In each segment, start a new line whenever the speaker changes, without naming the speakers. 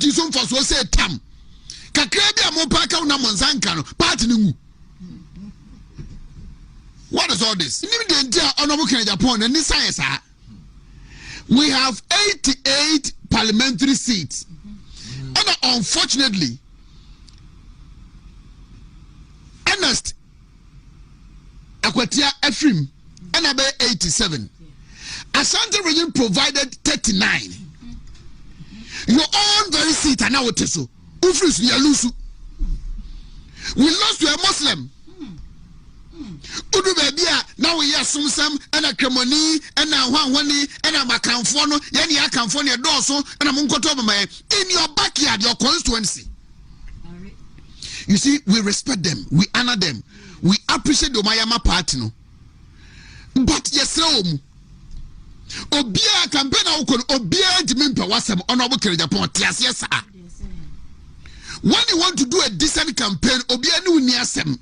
party so for so say tam. Kakra bia mo pa ka una monsanka no party ni mu. What is all this? Agyapong and science. We have 88 parliamentary seats. And unfortunately, Ernest Akwatia Ephraim and about 87. Ashanti region provided 39. Your own very seat and now what is so? We lost to a Muslim. Udu babia now we hear some and a cremoni and a wani and a macanfono, yani a canfonia doso and a munkotoba in your backyard, your constituency. You see, we respect them, we honor them, we appreciate the Mayama party. No? But yes, Obia campaign Obia Jimimpa Wasam honorable Agyapong, yes, when you want to do a decent campaign, Obia nu niasem.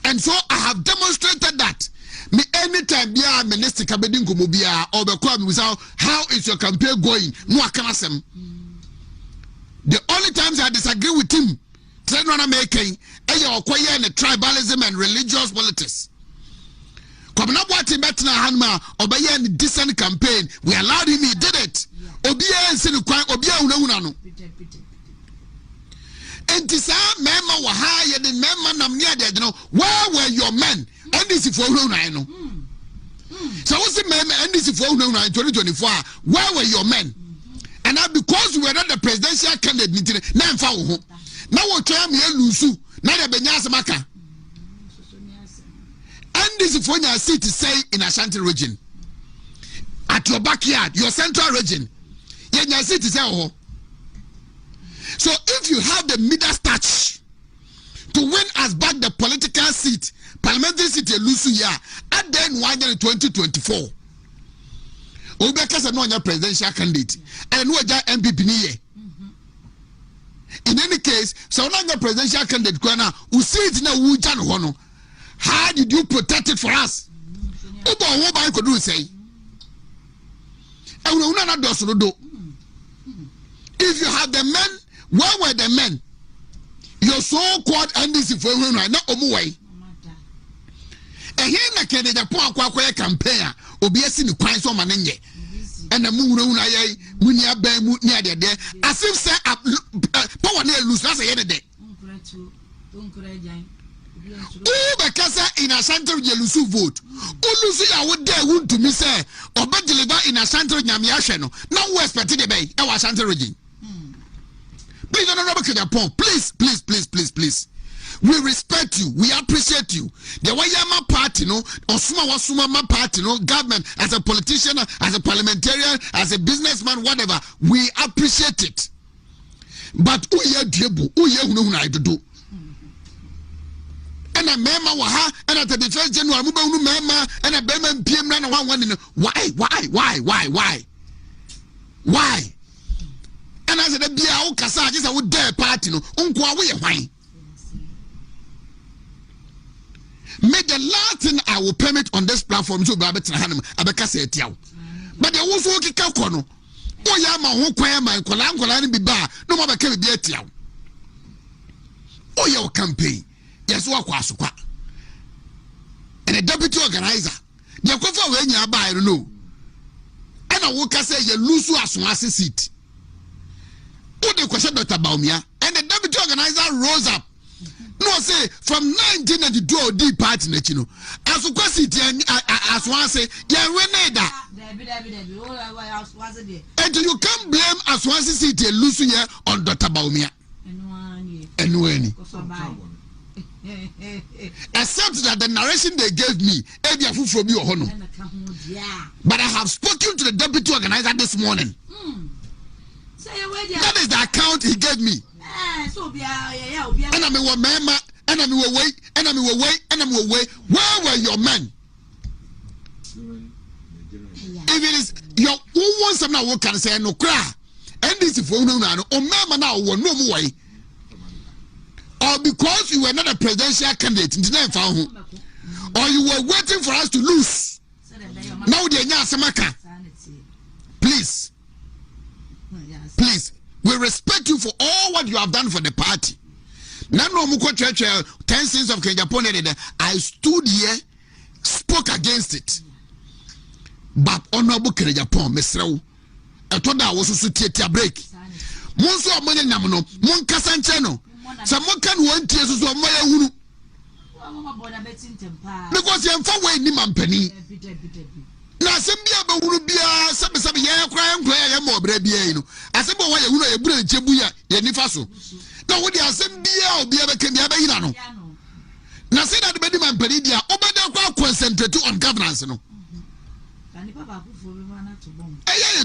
And so I have demonstrated that. Me anytime bia minister kabedin ko bia or be call me without how is your campaign going? No akanasem. The only times I disagree with him, tell no na making and tribalism and religious politics. Come na what him better hanma obey any decent campaign. We allowed him, he did it. Obia and sin kwan obia una no. And this member were higher than member nam near there, you know. Where were your men? And this is for no I know. So what's the member and this is for no 2024? Where were your men? And now because we were not the presidential candidate, now what time you lose? Now the Benyas Maka. And this is for your city say in Ashanti region. At your backyard, your central region. Yeah, your city say oh. So if you have the Midas touch to win us back the political seat, parliamentary seat, Lucia, at then 2024, Obeka's no presidential candidate, and no NPP Ay3hu. In any case, so long the presidential candidate, who see it now, how did you protect it for us? What I could do say, and we not do. If you have the men. Where were the men? Your so-called NDC for right now, Omuway. And here na Agyapong kwa campaign, Obiasi ni kwan so manenye. And the moon munia be munia there. As if say power near lose that's a year day. Oh, because in Ashanti Jelusu vote. Ulusi I would dare would to me say, or but deliver in Ashanti Nyamiasheno. Now we expect the bay, our Ashanti region. Please, Agyapong, please. We respect you. We appreciate you. The Wayama party, no, or Suma party, no, government, as a politician, as a parliamentarian, as a businessman, whatever, we appreciate it. But who ye diable, who ye who know I do? And a mema waha, and at the defense general, mema, and a beman PM run one. Why? And I said, be our Kasa, just I would dare party, no, unkwa we wine. Make the last thing I will permit on this platform to Babet Hanum, Abeka say it out. But there was working Kakono. Oh, Yama, who quay my Kolan be bar, no more can be at you. Oh, your campaign. Yes, what was what? And a deputy organizer. You go for when you are by, no. And I will say you lose to us one seat. What the question about me? And the deputy organizer rose up. No, say from 1992 D party, you know. As a question, as one say, yeah, Reneda. And you can't blame as one city losing here on Dr. Baumia. And when. Except that the narration they gave me, from you, honor. But I have spoken to the deputy organizer this morning. That is the account he gave me. And I'm a member, and I'm away. Where were your men? If it is your who wants some now, what can say no cry? And this is for no, or member now, no more way. Or because you were not a presidential candidate, or you were waiting for us to lose. Now they are Samaka. Please. Please, we respect you for all what you have done for the party. Now, no more church 10 sins of Agyapong. I stood here, spoke against it. But honorable Agyapong, Mr. I thought that was also a break. Monso amanya namono, mon kasanche no. Someone can want Jesus or my hunu. Because you fa way ni mampani. Na sembia ba hunu bia sabe ya kra ya mo bra bia yi no. Asebo wa ya hunu ya bura chebu ya nifa so. Na wo dia sembia obi ya beka bia ba yi na no. Na say that be di mampani dia obeda kwa concentrate on governance no.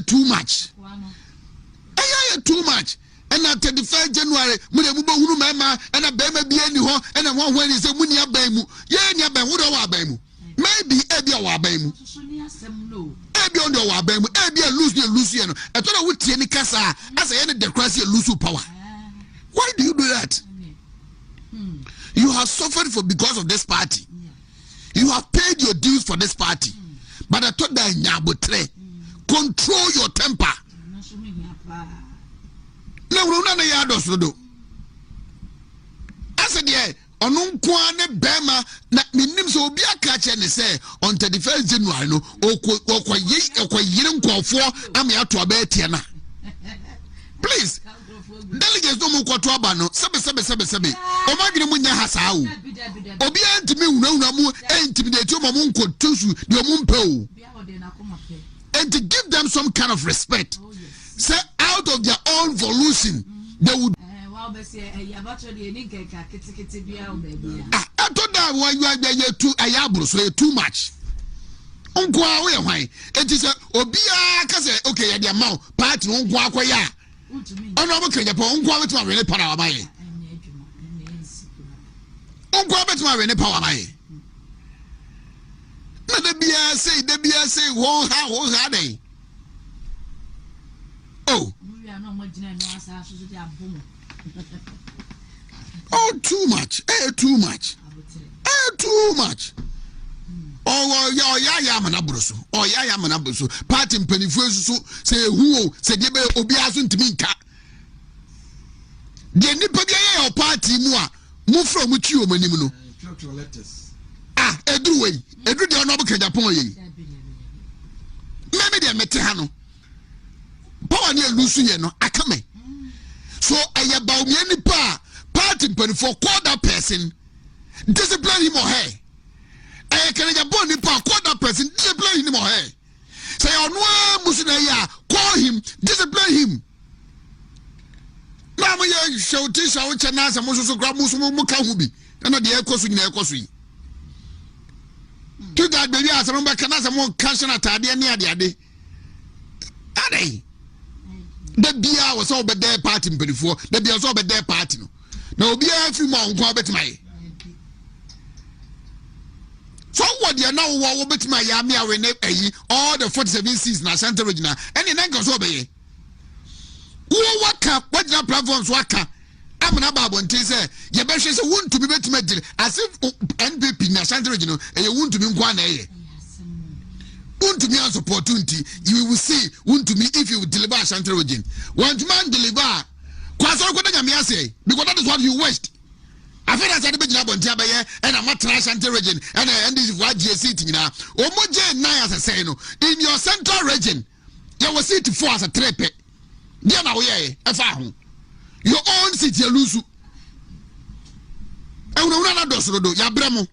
Too much. Too much. And at 31st January, Munabuba Hurumama, and a Bema Bieniho, and a one when is a Munia Bemu, Yania Bemuda Wabemu. Maybe Ebia Wabemu. Ebia on the Wabemu, Ebia Luciano. I thought I would see any Casa as I ended the crisis Lusu power. Why do you do that? You have suffered for because of this party. You have paid your dues for this party. But I thought that Nyabotre, control your temper. No, I said, yeah, on Kwane Bema, that means will be a catch and say on 31st January, no, or Yin call for Amia to Abetiana. Please, delegates no more Quatrabano, Sabe, or Magna Hasau. Obia to me, no, intimidate your Mamunko Tusu, your Mumpo, and to give them some kind of respect. Say out of their own volition, they would. I thought that why you are too ayabro, so you're too much. Uncle, why? It is a Obia Case, okay, the amount, part no Guaquaya. Honorable Agyapong, Uncle, with my really power by. Uncle, with my really power by. Let the BS say, whoa, how are they? Oh, too much. Too much. Oh, yeah, Manabruso. Oh, yeah, Manabruso. Party Pennyfuso say who said you be obiasun to me. The Nipa or party move from which you manimuno. Edu the honorable Agyapong. Maybe they met Hano. Power near Lucy, no, I come. So I about me any party for call that person, discipline him or her. I can Agyapong call that person, discipline him or her. Say on one Musinaya, call him, discipline him. Now we show this our channels and most of Mukamubi, and not the air course in air course. To that baby, as a number can as a more cancer at the near the day. Ade. The beer was all but their party before, the beer was all but their party. Now, be a few more to my. So, what you know, what bet my yammy all the 47 seasons, Santa Regina, and in Angles obey. What platforms waka? I'm an abab and say, your best is a wound to be better as if NPP Santa Regina, and you want to be one. Want to me as opportunity, you will see. Want to me if you deliver Santa Regina. Want man deliver. Because that is what you wished. I feel as I did job on Tabaye and I'm not trying Santa Regina and this is what you're sitting now. Or more as I say, no, in your central region, you will sit for as a trepe. Dear now, a farm. Your own city, Lusu. I will not do Yabramo.